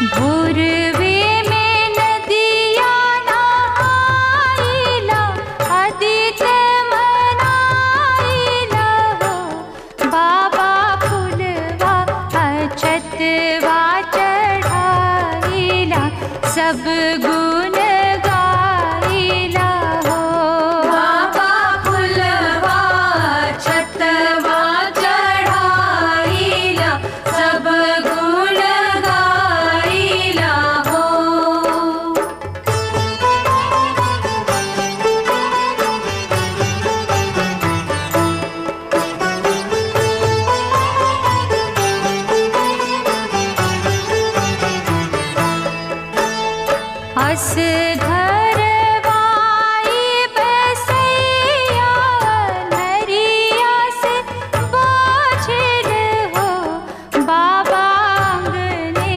भोरवे में नदिया नहाइला, आदित्य मनाइला हो। बाबा फुलवा अक्षतवा चढ़ाइला, सब गुण गाइला हो। बाबा फुलवा अक्षतवा चढ़ाइला, सब गुण गाइला हो। असरा